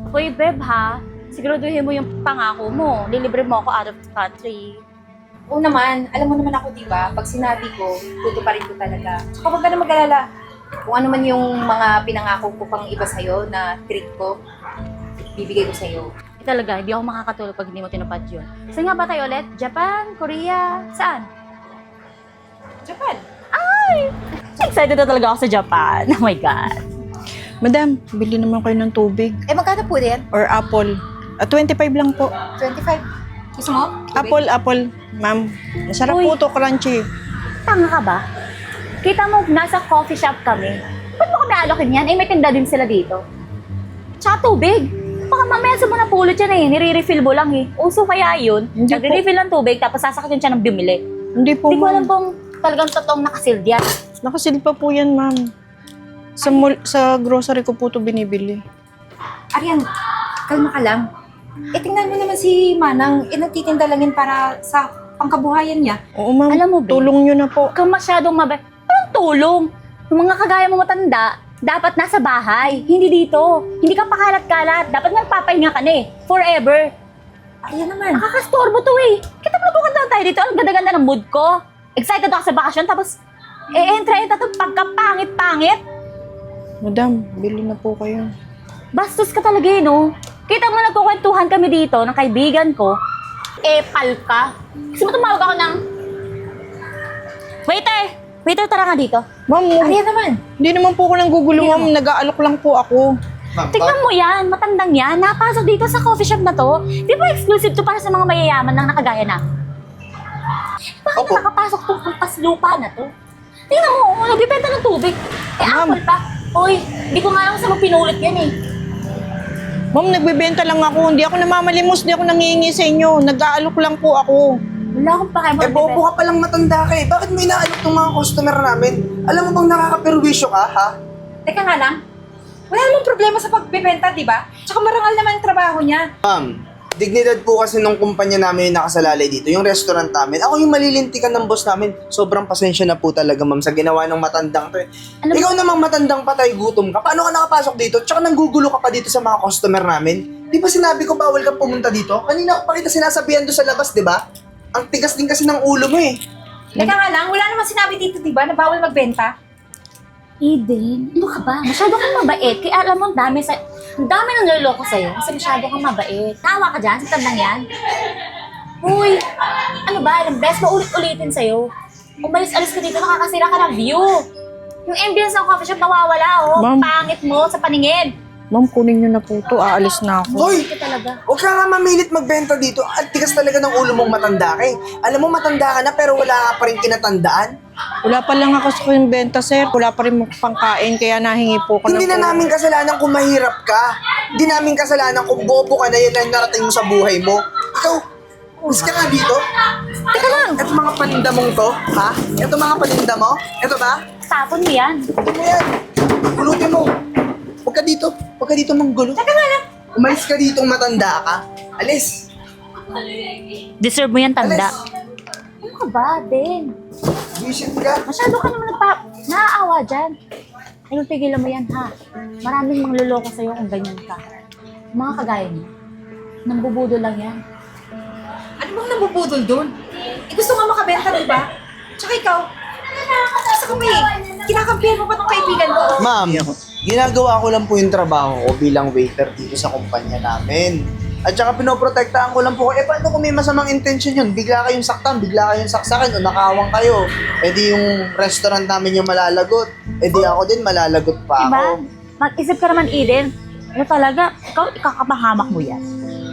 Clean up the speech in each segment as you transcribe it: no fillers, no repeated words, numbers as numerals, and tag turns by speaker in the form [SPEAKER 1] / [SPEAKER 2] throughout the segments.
[SPEAKER 1] Uy, Beb ha, siguraduhin mo yung pangako mo. Lilibre mo ako out of the country.
[SPEAKER 2] Oo naman, alam mo naman ako, di ba? Pag sinabi ko, tutuparin ko talaga. Tsaka huwag ka na mag-alala. Kung ano man yung mga pinangako ko pang iba sa'yo na treat ko, bibigay ko sa'yo.
[SPEAKER 1] Talaga, hindi ako makakatulog pag hindi mo tinupad yun. Saan nga ba tayo ulit? Japan? Korea? Saan?
[SPEAKER 2] Japan.
[SPEAKER 1] Ay! Excited na talaga ako sa Japan. Oh my God.
[SPEAKER 3] Madam, bili naman kayo ng tubig.
[SPEAKER 2] Eh, magkano po din?
[SPEAKER 3] Or apple. 25 lang po.
[SPEAKER 2] 25. Gusto mo?
[SPEAKER 3] Apple, ma'am. Masarap
[SPEAKER 1] Uy.
[SPEAKER 3] po to, crunchy.
[SPEAKER 1] Tanga ka ba? Kita mo, nasa coffee shop kami. Ba't mo kami alokin yan? Eh, may tinda din sila dito. Tsaka tubig. Baka mamaya sa mo napulot yan eh. Nire-refill mo lang eh. Uso kaya yun.
[SPEAKER 3] Hindi po.
[SPEAKER 1] Nagre-refill ng tubig, tapos sasakit siya ng bumili.
[SPEAKER 3] Hindi po,
[SPEAKER 1] Hindi ko alam
[SPEAKER 3] ma'am.
[SPEAKER 1] kung talagang totoong nakasealed yan.
[SPEAKER 3] Nakasil pa po yan, ma'am. Sa grocery ko po to binibili.
[SPEAKER 2] Arian, kalma ka lang. Eh, tingnan mo naman si Manang. Eh, nagtitinda lang yan para sa pangkabuhayan niya.
[SPEAKER 3] Oo, ma'am.
[SPEAKER 1] Alam mo, babe,
[SPEAKER 3] Tulong nyo na po.
[SPEAKER 1] Huwag kang masyadong mabait. Anong tulong? Yung mga kagaya mo matanda, dapat nasa bahay, hindi dito. Hindi ka pakalat-kalat. Dapat nga papahinga ka na eh. Forever.
[SPEAKER 2] Arian naman.
[SPEAKER 1] Nakakastorbo to eh. Kita mo nagkukanta tayo dito. Ang ganda-ganda ng mood ko. Excited ako sa bakasyon. Tapos, entra to pagkapangit-pangit.
[SPEAKER 3] Madam, bili na po kayo.
[SPEAKER 1] Bastos ka talaga eh, no? Kita mo nagkukwentuhan kami dito ng kaibigan ko. Epal ka. Kasi mo tumawag ako ng... Waiter! Waiter, tara nga dito.
[SPEAKER 3] Ma'am,
[SPEAKER 2] Arian naman.
[SPEAKER 3] hindi naman po ako nang gugulo, ma'am. Nag-aalok lang po ako.
[SPEAKER 1] Tignan mo yan, matandang yan. Napasok dito sa coffee shop na to. Di ba exclusive to para sa mga mayayaman ng nakagaya na? Bakit
[SPEAKER 4] Opo.
[SPEAKER 1] nakapasok tong lupa na to? Tingnan mo, nagbibenta ng tubig. Eh,
[SPEAKER 3] Ma'am.
[SPEAKER 1] apple pa. Uy, di ko nga alam saan mo pinulit yan eh.
[SPEAKER 3] Ma'am, nagbebenta lang ako. Hindi ako namamalimos. Hindi ako nangihingi sa inyo. Nag-aalok lang po ako.
[SPEAKER 1] Wala akong pakialam.
[SPEAKER 4] Eh, bobo ka palang matanda ka eh. Bakit mo inaalok ng mga customer namin? Alam mo bang nakakaperwisyo ka, ha?
[SPEAKER 2] Teka nga lang. Wala namang problema sa pagbebenta, di ba? Tsaka marangal naman yung trabaho niya.
[SPEAKER 4] Ma'am, dignidad po kasi nung kumpanya namin yung nakasalalay dito, yung restaurant namin. Ako yung malilintikan ng boss namin. Sobrang pasensya na po talaga, ma'am, sa ginawa ng matandang to eh.
[SPEAKER 1] Alam mo-
[SPEAKER 4] Ikaw namang matandang patay, gutom ka. Paano ka nakapasok dito? Tsaka nanggugulo ka pa dito sa mga customer namin. Di ba sinabi ko bawal kang pumunta dito? Kanina ko pa kita sinasabihan doon sa labas, di ba? Ang tigas din kasi ng ulo mo eh.
[SPEAKER 2] Teka nga lang, wala namang sinabi dito, di ba, na bawal magbenta?
[SPEAKER 1] Eden, ano ka ba? Masyado kang mabait. Kaya alam mo, ang dami nang naloloko sa'yo kasi masyado kang mabait. Tawa ka dyan sa tandang yan. Uy, ano ba? Ilang beses pa ulit-ulitin sa'yo. Umalis-alis ka dito, nakakasira ka ng view. Yung ambience ng coffee shop nawawala, oh.
[SPEAKER 3] Ma'am.
[SPEAKER 1] Pangit mo sa paningin.
[SPEAKER 3] Ma'am, kunin nyo na po to. Aalis na ako.
[SPEAKER 4] Hoy!
[SPEAKER 1] Ito talaga.
[SPEAKER 4] Huwag ka nga mamilit magbenta dito. Ang tigas talaga ng ulo mong matanda ka eh. Alam mo matanda ka na pero wala ka pa rin kinatandaan.
[SPEAKER 3] Wala pa lang ako sa yung benta, sir. Wala pa rin pangkain, kaya nahingi po ko
[SPEAKER 4] Hindi na namin kasalanan kung mahirap ka. Hindi namin kasalanan kung bobo ka na yan ang narating mo sa buhay mo. Ikaw, mas ka nga dito. Teka lang. Ito mga paninda mong to, ha? Ito mga paninda mo? Ito ba?
[SPEAKER 1] Tapon mo yan.
[SPEAKER 4] Ito mo yan. Pulutin mo. Huwag ka dito. Huwag ka dito manggulo. Teka nga lang. Umalis ka ditong matanda ka. Alis.
[SPEAKER 1] Deserve mo yan, tanda.
[SPEAKER 4] Alis.
[SPEAKER 1] Ano ka ba, Ben?
[SPEAKER 4] Visit ka.
[SPEAKER 1] Masyado ka naman naaawa dyan. Ayun, tigilan mo yan, ha? Maraming mangluloko sa'yo kung ganyan ka. Mga kagaya mo, nambubudo lang yan.
[SPEAKER 2] Ano bang nabubudol doon? Eh, gusto nga makabenta, di ba? Tsaka ikaw, gusto ko eh. Kinakampihan mo pa tong kaibigan ko.
[SPEAKER 4] Ma'am, ginagawa ko lang po yung trabaho ko bilang waiter dito sa kumpanya namin. At saka pinoprotektahan ko lang po. Eh, paano kung may masamang intention yun? Bigla kayong saktan, bigla kayong saksakin o nakawang kayo. Eh di yung restaurant namin yung malalagot. Eh di ako din malalagot pa
[SPEAKER 1] Diba?
[SPEAKER 4] ako.
[SPEAKER 1] Mag-isip ka naman, Eden. Ano talaga, ikaw ikakapahamak mo yan.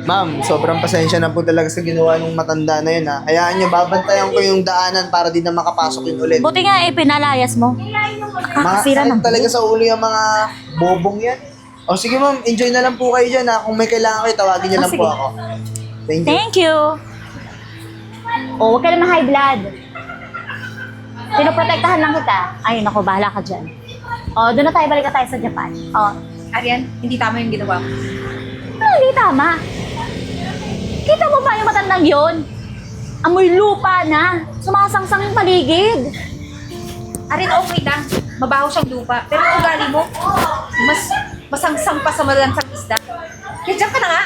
[SPEAKER 4] Ma'am, sobrang pasensya na po talaga sa ginawa ng matanda na yun ha. Hayaan nyo, babantayan ko yung daanan para di na makapasok yun ulit.
[SPEAKER 1] Buti nga pinalayas mo. Kakasira
[SPEAKER 4] Makakasakit
[SPEAKER 1] ng
[SPEAKER 4] talaga sa ulo yung mga bobong yan. O sige ma'am, enjoy na lang po kayo dyan ha. Kung may kailangan kayo, tawagin nyo lang
[SPEAKER 1] sige.
[SPEAKER 4] po ako. Thank you.
[SPEAKER 1] Thank you. Oh, huwag ka naman high blood. Pinoprotektahan lang kita. Ay, naku, bahala ka dyan. Oh, doon na tayo, balik na tayo sa Japan. Oh,
[SPEAKER 2] Arian, hindi tama yung ginawa mo.
[SPEAKER 1] ano, hindi tama. Kita mo ba yung matandang yon? Amoy lupa na. Sumasangsang yung paligid.
[SPEAKER 2] Arian, okay lang. Mabaho siyang lupa. Pero ang ugali mo, masangsang pa sa malansang isda. Diyan ka na nga.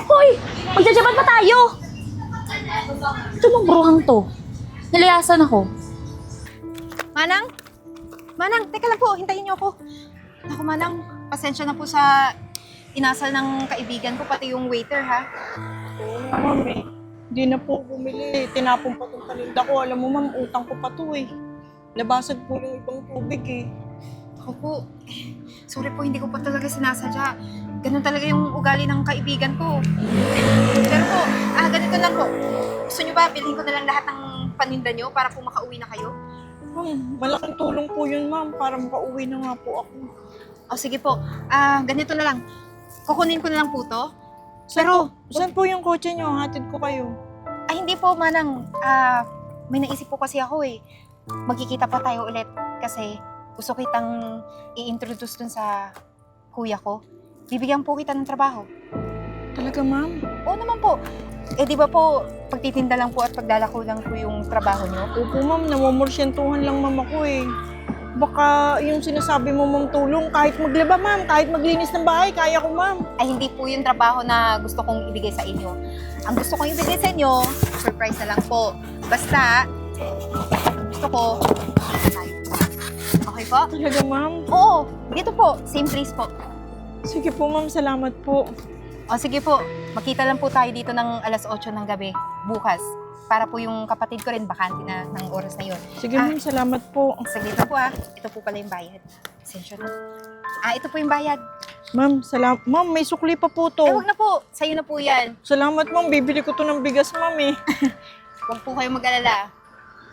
[SPEAKER 1] Hoy! Magjajaban pa tayo! Ito mong bruhang to. Nilayasan ako.
[SPEAKER 2] Manang? Manang, teka lang po, hintayin niyo ako. Ako, Manang, pasensya na po sa inasal ng kaibigan ko, pati yung waiter, ha?
[SPEAKER 3] Oo, ma'am eh. Hindi na po bumili. Tinapon pa itong paninda ko. Alam mo, ma'am, utang ko pa to eh. Nabasag po yung ibang tubig eh.
[SPEAKER 2] Ako po, sorry po, hindi ko pa talaga sinasadya. Ganun talaga yung ugali ng kaibigan ko. Pero po, ganito lang po. Gusto niyo ba, bilhin ko na lang lahat ng paninda niyo para po makauwi na kayo?
[SPEAKER 3] Ma'am, malaking tulong po yun, ma'am, para makauwi na nga po ako.
[SPEAKER 2] O sige po, ganito na lang. Kukunin ko na lang po to.
[SPEAKER 3] Saan po yung kotse nyo? Hatid ko kayo.
[SPEAKER 2] Ay, hindi po, Manang. May naisip po kasi ako eh. Magkikita pa tayo ulit kasi gusto kitang i-introduce dun sa kuya ko. Bibigyan po kita ng trabaho.
[SPEAKER 3] Talaga, ma'am?
[SPEAKER 2] Oo naman po. Eh, di ba po, pagtitinda lang po at paglalako lang po yung trabaho nyo?
[SPEAKER 3] Opo, ma'am. Namumursyentuhan lang, ma'am, ako eh. Baka yung sinasabi mo, ma'am, tulong, kahit maglaba, ma'am, kahit maglinis ng bahay, kaya ko, ma'am.
[SPEAKER 2] Ay, hindi po yung trabaho na gusto kong ibigay sa inyo. Ang gusto kong ibigay sa inyo, surprise na lang po. Basta, gusto ko, kita tayo. Okay po?
[SPEAKER 3] Talaga, ma'am?
[SPEAKER 2] Oo, dito po. Same place po.
[SPEAKER 3] Sige po, ma'am. Salamat po.
[SPEAKER 2] O sige po, makita lang po tayo dito ng alas 8 ng gabi, bukas. Para po yung kapatid ko rin, bakante na ng oras na yun.
[SPEAKER 3] Sige, ma'am. Salamat po.
[SPEAKER 2] Saglit lang po ito po pala yung bayad. Pasensya na. Ito po yung bayad.
[SPEAKER 3] Ma'am, Ma'am, may sukli pa po to.
[SPEAKER 2] Wag na po. Sa'yo na po yan.
[SPEAKER 3] Salamat, ma'am. Bibili ko to ng bigas, ma'am eh.
[SPEAKER 2] Huwag po kayong mag-alala.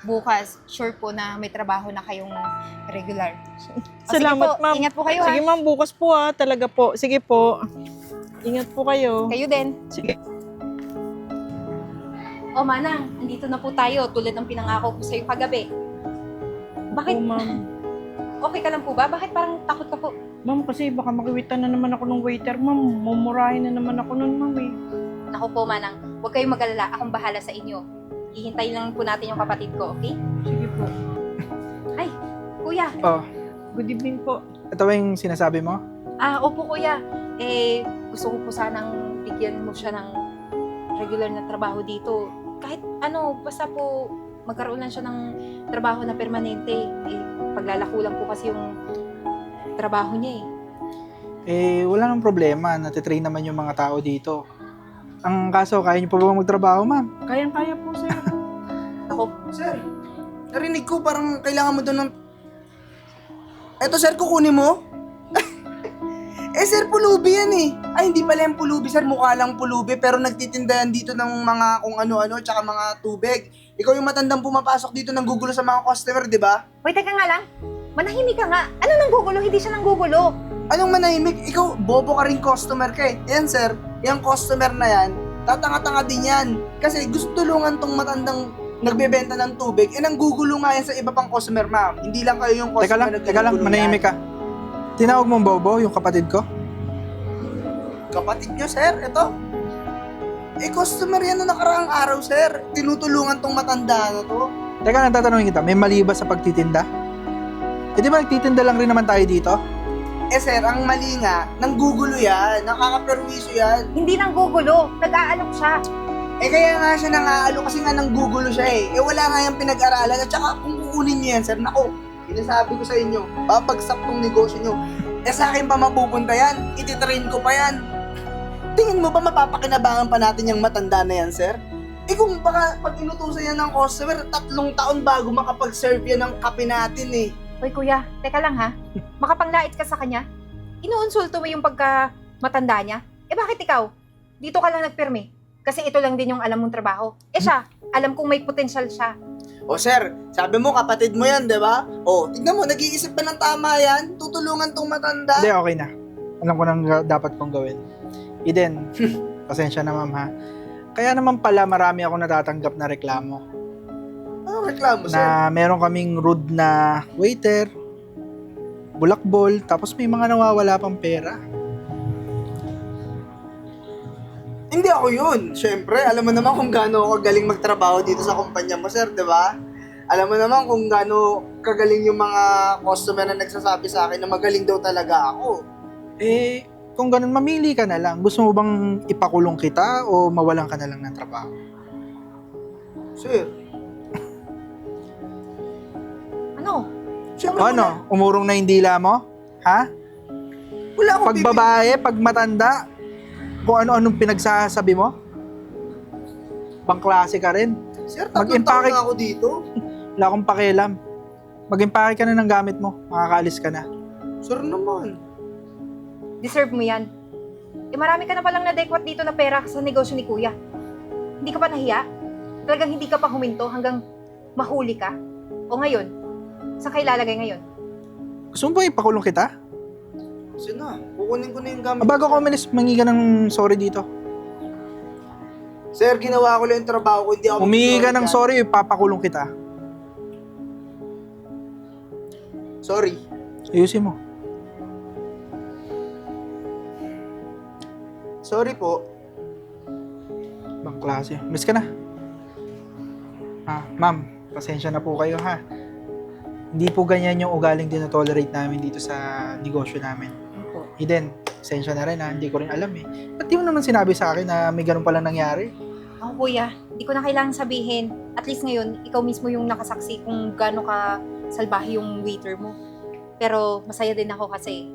[SPEAKER 2] Bukas, sure po na may trabaho na kayong regular. O,
[SPEAKER 3] Salamat,
[SPEAKER 2] sige po,
[SPEAKER 3] ma'am.
[SPEAKER 2] ingat po kayo
[SPEAKER 3] Sige, ma'am. Bukas po talaga po. Sige po. Ingat po kayo.
[SPEAKER 2] Kayo din.
[SPEAKER 3] Sige.
[SPEAKER 2] O Manang, andito na po tayo tulad ng pinangako ko sa'yo kagabi. Bakit?
[SPEAKER 3] Oo, ma'am.
[SPEAKER 2] Okay ka lang po ba? Bakit parang takot ka po?
[SPEAKER 3] Ma'am, kasi baka makiwitan na naman ako ng waiter, ma'am. Mumurahin na naman ako nun, ma'am eh.
[SPEAKER 2] Naku po Manang, huwag kayong mag-alala. Akong bahala sa inyo. Hihintayin lang po natin yung kapatid ko, okay?
[SPEAKER 3] Sige po.
[SPEAKER 2] Ay, kuya.
[SPEAKER 5] Oh,
[SPEAKER 3] Good evening po.
[SPEAKER 5] ito ba yung sinasabi mo?
[SPEAKER 2] Opo kuya. Gusto ko po sanang bigyan mo siya ng regular na trabaho dito. Kahit basta po magkaroon lang siya ng trabaho na permanente. Paglalako lang po kasi yung trabaho niya
[SPEAKER 5] Wala nang problema. Natitrain naman yung mga tao dito. Ang kaso, kaya niyo pa ba magtrabaho, ma'am?
[SPEAKER 3] Kayang-kaya po, sir.
[SPEAKER 2] Ako,
[SPEAKER 4] Sir, narinig ko parang kailangan mo doon ng... Eto sir, kukunin mo? Sir, pulubi yan eh. Ay, hindi pala yung pulubi sir, mukha lang pulubi pero nagtitinda yan dito ng mga kung ano-ano tsaka mga tubig. Ikaw yung matandang pumapasok dito nang gugulo sa mga customer, di ba?
[SPEAKER 2] wait, teka nga lang. Manahimik ka nga. Ano nang gugulo? Hindi siya nang gugulo.
[SPEAKER 4] Anong manahimik? Ikaw, bobo ka rin customer ka eh. Yan sir, yung customer na yan, tatanga-tanga din yan. Kasi gusto tulungan tong matandang nagbebenta ng tubig, nanggugulo nga yan sa iba pang customer, ma'am. Hindi lang kayo yung customer na
[SPEAKER 5] Teka lang,
[SPEAKER 4] ginugulo
[SPEAKER 5] manahimik
[SPEAKER 4] yan.
[SPEAKER 5] ka. Tinawag mong Bobo, yung kapatid ko?
[SPEAKER 4] Kapatid nyo, sir, ito. Customer yan noong nakaraang araw, sir. Tinutulungan tong matanda na to.
[SPEAKER 5] Teka lang, tatanungin kita, may mali ba sa pagtitinda? Di ba nagtitinda lang rin naman tayo dito?
[SPEAKER 4] Sir, ang mali nga, nanggugulo yan, nakakaperwisyo yan.
[SPEAKER 2] Hindi nang gugulo. Nag-aalok siya.
[SPEAKER 4] Kaya nga siya nangaalo kasi nga nanggugulo siya eh. Wala nga yung pinag-aralan at saka kung kukunin nyo yan, sir, nako, sinasabi ko sa inyo, babagsak tong negosyo nyo. Sa akin pa mapupunta yan, ititrain ko pa yan. Tingin mo ba mapapakinabangan pa natin yung matanda na yan, sir? Kung baka pag inutusan yan ng customer, 3 taon bago makapag-serve yan ng kape natin eh.
[SPEAKER 2] Hoy kuya, teka lang ha. Makapanglait ka sa kanya? Inuunsulto mo yung pagka matanda niya? Bakit ikaw? Dito ka lang nagpirme. Kasi ito lang din yung alam mong trabaho. Siya, alam kong may potensyal siya.
[SPEAKER 4] Sir, sabi mo kapatid mo yan, di ba? Tignan mo, nag-iisip pa ng tama yan. Tutulungan tong matanda.
[SPEAKER 5] Hindi, okay na. Alam ko nang dapat kong gawin. Eden, pasensya na ma'am ha. Kaya naman pala marami ako natatanggap na reklamo.
[SPEAKER 4] Anong reklamo, sir?
[SPEAKER 5] Na meron kaming rude na waiter, bulakbol, tapos may mga nawawala pang pera.
[SPEAKER 4] Hindi ako yun. Siyempre, alam mo naman kung gaano ako galing magtrabaho dito sa kumpanya mo, sir, di ba? Alam mo naman kung gaano kagaling yung mga customer na nagsasabi sa akin na magaling daw talaga ako.
[SPEAKER 5] Kung ganun, mamili ka na lang. Gusto mo bang ipakulong kita o mawalan ka na lang ng trabaho?
[SPEAKER 4] Sir,
[SPEAKER 2] Ano?
[SPEAKER 4] siyempre
[SPEAKER 5] O ano, umurong na yung dila mo? Ha?
[SPEAKER 4] wala akong
[SPEAKER 5] Pag babae, pag matanda, kung ano-anong pinagsasabi mo? Pangklase ka rin.
[SPEAKER 4] Sir, tatlong
[SPEAKER 5] Mag-impake-
[SPEAKER 4] taon na ako dito.
[SPEAKER 5] Wala akong pakialam. Mag-impake ka na ng gamit mo. Makakaalis ka na.
[SPEAKER 4] Sir naman.
[SPEAKER 2] Deserve mo yan. Eh marami ka na palang nadekwat dito na pera sa negosyo ni Kuya. Hindi ka pa nahiya? Talagang hindi ka pa huminto hanggang mahuli ka? O ngayon? Saan ka ilalagay ngayon?
[SPEAKER 5] Gusto mo ba ipakulong kita?
[SPEAKER 4] Kasi na, kukunin ko na yung gamit.
[SPEAKER 5] Bago ko umalis, mangi ka ng sorry dito.
[SPEAKER 4] Sir, ginawa ko lang yung trabaho ko. Hindi ako
[SPEAKER 5] Humingi ka ng
[SPEAKER 4] dyan.
[SPEAKER 5] sorry, ipapakulong kita.
[SPEAKER 4] Sorry.
[SPEAKER 5] Ayusin mo.
[SPEAKER 4] Sorry po.
[SPEAKER 5] Ibang klase. Miss ka na. Ma'am, pasensya na po kayo ha. Hindi po ganyan yung ugaling dinotolerate namin dito sa negosyo namin. Eden, pasensya na rin ha. Hindi ko rin alam eh. Ba't di mo naman sinabi sa akin na may ganun palang nangyari?
[SPEAKER 2] Ako Kuya, hindi ko na kailangan sabihin. At least ngayon, ikaw mismo yung nakasaksi kung gaano ka salbahe yung waiter mo. Pero masaya din ako kasi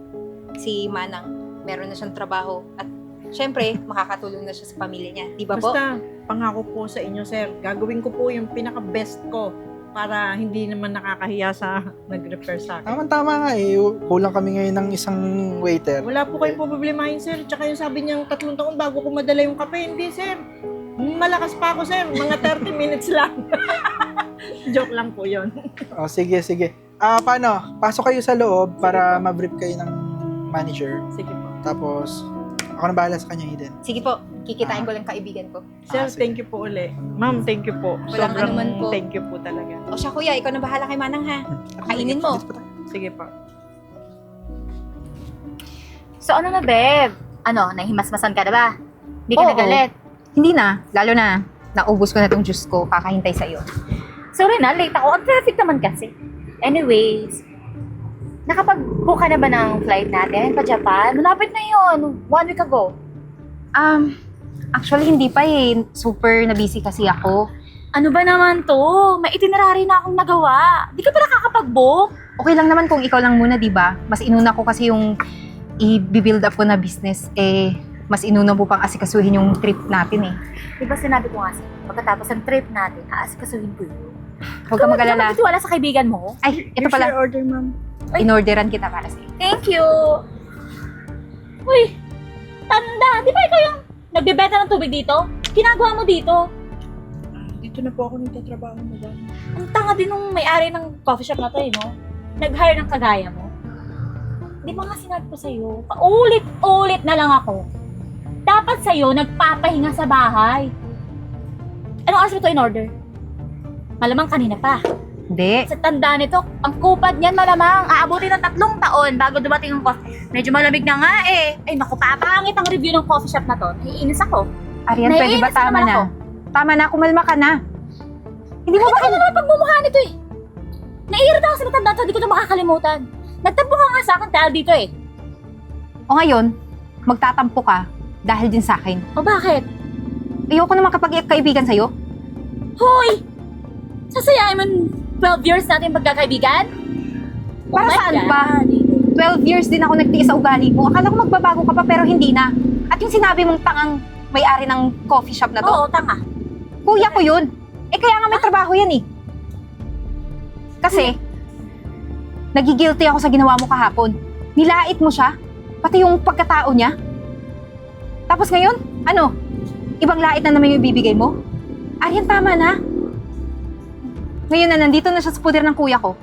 [SPEAKER 2] si Manang, meron na siyang trabaho. At syempre, makakatulong na siya sa pamilya niya. Di ba po?
[SPEAKER 6] Basta, pangako po sa inyo, sir. Gagawin ko po yung pinaka-best ko para hindi naman nakakahiya sa nag-refer sa akin.
[SPEAKER 5] Tama-tama nga eh. Kulang kami ngayon ng isang waiter.
[SPEAKER 6] Wala po kayong problemahin, sir. Tsaka yung sabi niyang 3 taon bago ko madala yung kape. Hindi, sir. Malakas pa ako, sir. Mga 30 minutes lang. Joke lang po yun.
[SPEAKER 5] O, sige, sige. Paano? Pasok kayo sa loob para ma-brief kayo ng manager.
[SPEAKER 6] Sige po.
[SPEAKER 5] Tapos, ako na bahala sa kanya, Eden.
[SPEAKER 2] Sige po, kikitain ko lang kaibigan ko.
[SPEAKER 6] Sir,
[SPEAKER 5] sige.
[SPEAKER 6] thank you po uli. Ma'am, thank you po.
[SPEAKER 2] Walang
[SPEAKER 6] Sobrang
[SPEAKER 2] anuman po.
[SPEAKER 6] thank you po talaga.
[SPEAKER 2] O siya Kuya, ikaw na bahala kay Manang ha. Kainin mo.
[SPEAKER 6] Sige po.
[SPEAKER 1] So ano na, babe? Ano, nahimasmasan ka na ba? Hindi ka
[SPEAKER 2] Oo.
[SPEAKER 1] nagalit?
[SPEAKER 2] Hindi na, lalo na naubos ko na tong juice ko, kakahintay sa iyo.
[SPEAKER 1] Sorry na, late ako. Ang traffic naman kasi. Anyways, nakapag-book ka na ba ng flight natin pa Japan? Malapit na yun. 1 week ago.
[SPEAKER 2] Actually hindi pa eh. Super na busy kasi ako.
[SPEAKER 1] Ano ba naman to? May itinerary na akong nagawa. Di ka pa nakakapag-book?
[SPEAKER 2] Okay lang naman kung ikaw lang muna, di ba? Mas inuna ko kasi yung i-build up ko na business. Eh, mas inuna po pang asikasuhin yung trip natin eh.
[SPEAKER 1] Di ba sinabi ko nga sa'yo, pagkatapos ng trip natin, aasikasuhin ko yun.
[SPEAKER 2] Huwag ka mag-alala.
[SPEAKER 1] Hindi wala sa kaibigan mo.
[SPEAKER 2] Ay, ito
[SPEAKER 6] Here's
[SPEAKER 2] pala.
[SPEAKER 6] your order, ma'am.
[SPEAKER 2] Inorderan kita para sa'yo.
[SPEAKER 1] Thank you! Uy! Tanda! Di ba ikaw yung nagbebenta ng tubig dito? Ginagawa mo dito?
[SPEAKER 6] Dito na po ako nagtatrabaho, madam.
[SPEAKER 1] Ang tanga din nung may-ari ng coffee shop na to eh, no? Nag-hire ng kagaya mo. Di ba nga sinabi ko sa'yo, paulit-ulit na lang ako. Dapat sa'yo, nagpapahinga sa bahay. Anong oras mo ito in order? Malamang kanina pa.
[SPEAKER 2] Hindi.
[SPEAKER 1] Sa tanda nito, ang kupad niyan malamang aabutin ng 3 taon bago dumating ang coffee. Medyo malamig na nga eh. Ay naku, papangit ang review ng coffee shop na to. Naiinis ako.
[SPEAKER 2] Arian, pwede ba
[SPEAKER 1] Naiinis
[SPEAKER 2] tama
[SPEAKER 1] naman
[SPEAKER 2] na?
[SPEAKER 1] ako.
[SPEAKER 2] Tama na, kumalma ka na. Hindi mo
[SPEAKER 1] Ay,
[SPEAKER 2] ba
[SPEAKER 1] ano naman pagmumukha nito eh. Naiirita ako sa matanda to, di ko na makakalimutan. Nagtampo ka nga sa akin dahil dito eh.
[SPEAKER 2] O ngayon, magtatampo ka dahil din sa akin.
[SPEAKER 1] O bakit?
[SPEAKER 2] Ayoko naman kapag kaibigan sa'yo.
[SPEAKER 1] Hoy! Sasayain mo 12 years natin pagkakaibigan?
[SPEAKER 2] Para
[SPEAKER 1] my
[SPEAKER 2] saan
[SPEAKER 1] God.
[SPEAKER 2] ba? 12 years din ako nagtiis sa ugali mo. Akala ko magbabago ka pa pero hindi na. At yung sinabi mong tangang may-ari ng coffee shop na to,
[SPEAKER 1] Oo, tanga.
[SPEAKER 2] kuya ko yun. Eh kaya nga may trabaho yan eh. Kasi, nagigilty ako sa ginawa mo kahapon. Nilait mo siya, pati yung pagkatao niya. Tapos ngayon, ano? Ibang lait na naman yung ibibigay mo? Arian, tama na. Ngayon na nandito na siya sa puder ng kuya ko.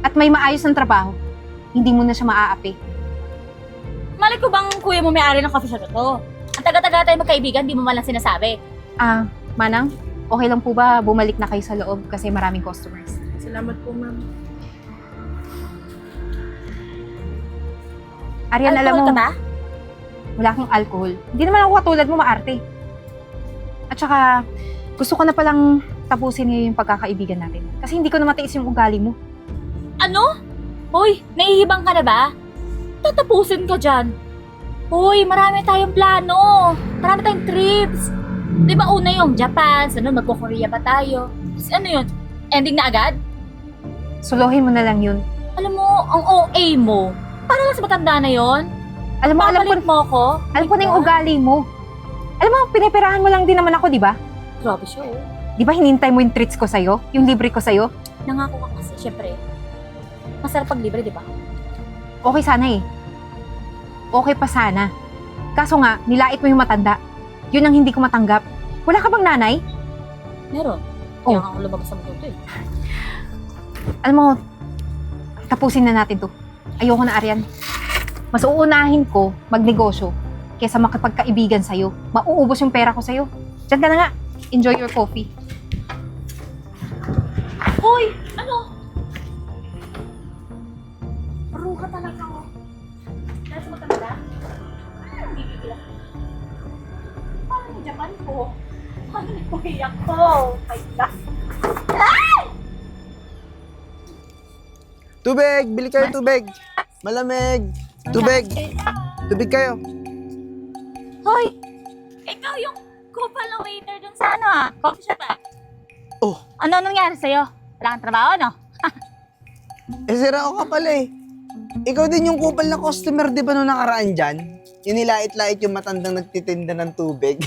[SPEAKER 2] At may maayos ng trabaho. Hindi mo na siya maaapi.
[SPEAKER 1] Malay ko bang kuya mo may-ari ng coffee shop na to? Ang taga-taga tayo magkaibigan, di mo man lang sinasabi.
[SPEAKER 2] Manang, okay lang po ba bumalik na kayo sa loob kasi maraming customers?
[SPEAKER 6] Salamat po, ma'am.
[SPEAKER 2] Arian, alam mo,
[SPEAKER 1] Alcohol ka ba?
[SPEAKER 2] wala akong alcohol. Hindi naman ako katulad mo maarte. At saka, gusto ko na palang tapusin ngayon yung pagkakaibigan natin. Kasi hindi ko na matiis yung ugali mo.
[SPEAKER 1] Ano? Hoy, naihibang ka na ba? Tatapusin ka dyan. Uy, marami tayong plano. Marami tayong trips. Di ba una yung Japan, sunod magko-Korea pa tayo. Tapos ano yun? Ending na agad?
[SPEAKER 2] Suluhin mo na lang yun.
[SPEAKER 1] Alam mo, ang OA mo. Para lang sa matanda na yon.
[SPEAKER 2] Alam mo
[SPEAKER 1] Papalit mo ako.
[SPEAKER 2] alam ko na yung ugali mo. Alam mo, pinipirahan mo lang din naman ako, di ba?
[SPEAKER 1] Grabe siya, oh.
[SPEAKER 2] Di ba hinintay mo yung treats ko sa'yo? Yung libre ko sa'yo?
[SPEAKER 1] Nangako ka kasi, syempre. Masarap pag libre, di ba?
[SPEAKER 2] Okay sana eh. Okay pa sana. Kaso nga, nilait mo yung matanda. Yun ang hindi ko matanggap. Wala ka bang nanay?
[SPEAKER 1] Meron.
[SPEAKER 2] Oh.
[SPEAKER 1] Kaya nga ako lumabas sa mundo eh.
[SPEAKER 2] Alam mo, tapusin na natin to. Ayoko na, Arian. Mas uunahin ko magnegosyo kaysa makipagkaibigan sa'yo. Mauubos yung pera ko sa'yo. Diyan ka na nga. Enjoy your coffee.
[SPEAKER 1] Hoy! Ano? Paro ka talaga, oh. Dahil sa matanda? Hindi bigla. Paano yung Japan ko? Paano yung Korea ko? Oh my God!
[SPEAKER 4] Tubig! Bili kayo tubig! Malamig! Tubig! Tubig kayo!
[SPEAKER 1] Hoy! Ikaw yung kupal na waiter dun sa coffee shop ah.
[SPEAKER 4] Oh!
[SPEAKER 1] Ano nangyari sa'yo? Wala kang trabaho, no?
[SPEAKER 4] Eh, sira ako ka pala eh. Ikaw din yung kupal na customer, di ba, nung nakaraan dyan? Yung nilait-lait yung matandang nagtitinda ng tubig.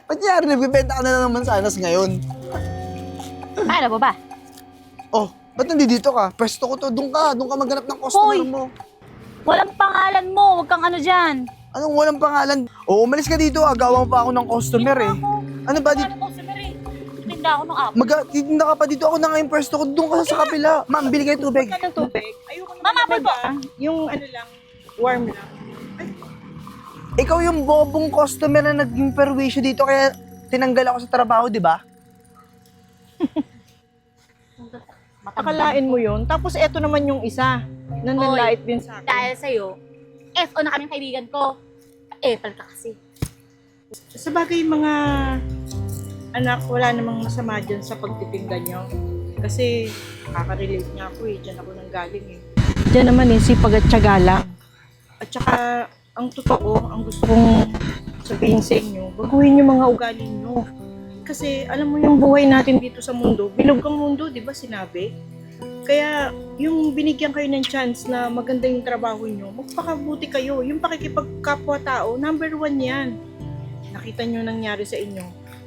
[SPEAKER 4] Ba't yari, nagbibenta ka na naman sa anas ngayon?
[SPEAKER 1] Paano mo ba?
[SPEAKER 4] Oh, ba't nandito ka? Pwesto ko to, doon ka maghanap ng customer
[SPEAKER 1] Hoy!
[SPEAKER 4] mo.
[SPEAKER 1] Walang pangalan mo, huwag kang ano dyan.
[SPEAKER 4] Anong walang pangalan? Oh, umalis ka dito, agawang pa ako ng customer eh. Ano ba dito?
[SPEAKER 1] Ano ko, sumeri? Tinda ako ng apple.
[SPEAKER 4] Titinda ka pa dito, ako na nga yung pwesto ko, doon ka sa kapila. Ma'am, bili kayo tubig.
[SPEAKER 6] Ka ng tubig. Ayoko naman
[SPEAKER 1] Mama,
[SPEAKER 6] naman ba? Yung ano lang, warm lang.
[SPEAKER 4] Ikaw yung bobong customer na naging perwisyo dito, kaya tinanggal ako sa trabaho, di ba?
[SPEAKER 6] Akalain mo yun. Tapos eto naman yung isa na nanlait din sa akin.
[SPEAKER 1] Dahil sa'yo, FO na kaming kaibigan ko. Apple ka kasi.
[SPEAKER 6] Sa bagay mga anak, wala namang masama dyan sa pagtitinda nyo. Kasi nakaka-relate nga ako eh. Dyan ako nang galing eh. Dyan naman eh, sipag at tiyaga lang. At saka, ang totoo, ang gusto kong sabihin sa inyo, baguhin yung mga ugali nyo. Kasi alam mo yung buhay natin dito sa mundo, bilog ang mundo, di ba sinabi? Kaya yung binigyan kayo ng chance na maganda yung trabaho nyo, magpakabuti kayo. Yung pakikipagkapwa-tao, number 1 yan. Nakita nyo nangyari sa inyo.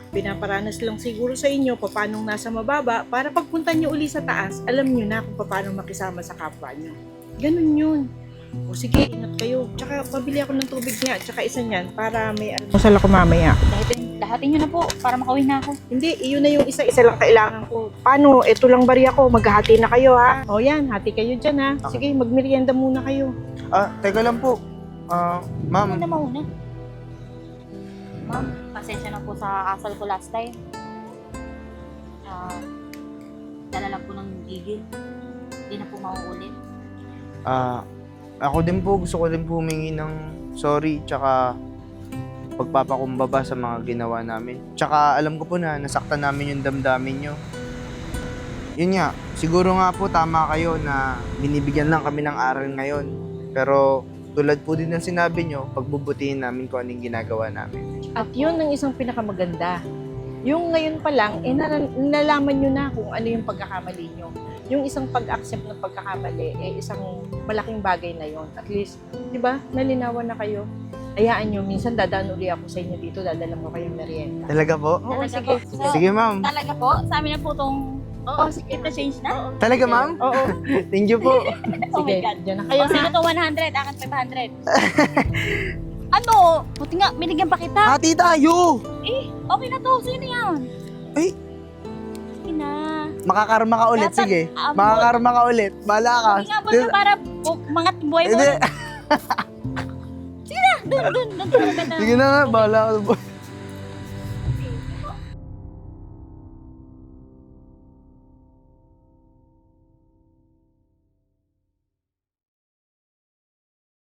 [SPEAKER 6] Pinaparanas lang siguro sa inyo paano nasa mababa para pagpunta nyo uli sa taas, alam nyo na kung paano makisama sa kapwa nyo. Ganun yun. O sige, ingat kayo. Tsaka pabili ako ng tubig niya, tsaka isa niyan para may masal ako mamaya.
[SPEAKER 1] Lahatin nyo na po para makauwi na ako.
[SPEAKER 6] Hindi, iyon na yung isa-isa lang kailangan ko. Paano? Ito lang bari ako. Maghahati na kayo ha. O yan, hati kayo dyan ha. Sige, magmerienda muna kayo.
[SPEAKER 4] Teka lang po. Ma'am,
[SPEAKER 1] Ano na mauna? Ma'am, pasensya na po sa asal ko last time. Dala lang po ng gigil. Hindi na po mauulit.
[SPEAKER 4] ako din po, gusto ko din po humingi ng sorry, tsaka pagpapakumbaba sa mga ginawa namin. Tsaka alam ko po na nasaktan namin yung damdamin nyo. Yun nga, siguro nga po tama kayo na binibigyan lang kami ng aral ngayon. Pero tulad po din ng sinabi nyo, pagbubutihin namin kung anong ginagawa namin.
[SPEAKER 6] At yun ang isang pinakamaganda. Yung ngayon pa lang, nalaman nyo na kung ano yung pagkakamali nyo. Yung isang pag-accept ng pagkakamali, isang malaking bagay na yon. At least, di ba, nalinawan na kayo. Hayaan nyo, minsan dadaan uli ako sa inyo dito, dadala mo kayong merienda.
[SPEAKER 4] Talaga po?
[SPEAKER 6] Oo,
[SPEAKER 1] Talaga
[SPEAKER 6] sige.
[SPEAKER 1] po.
[SPEAKER 4] Sige ma'am.
[SPEAKER 1] Talaga po? Sa amin na po itong interchange na?
[SPEAKER 4] Talaga ma'am?
[SPEAKER 6] Oo.
[SPEAKER 4] Thank you po.
[SPEAKER 1] Oh my
[SPEAKER 6] Sige,
[SPEAKER 1] God.
[SPEAKER 6] dyan na
[SPEAKER 1] Kayo,
[SPEAKER 6] kayo.
[SPEAKER 1] sino to 100? Akin 500. Ano? Buti nga, binigyan pa kita.
[SPEAKER 4] Hati tayo!
[SPEAKER 1] Okay na to. Sino yan?
[SPEAKER 4] Ay.
[SPEAKER 1] Sige na.
[SPEAKER 4] Makakarma ka ulit,
[SPEAKER 1] Dapat,
[SPEAKER 4] sige. Makakarma ka ulit. Bala ka.
[SPEAKER 1] Sige nga, buti para mga buhay mo.
[SPEAKER 4] Hindi.
[SPEAKER 1] Doon.
[SPEAKER 4] Sige na nga, bahala ka.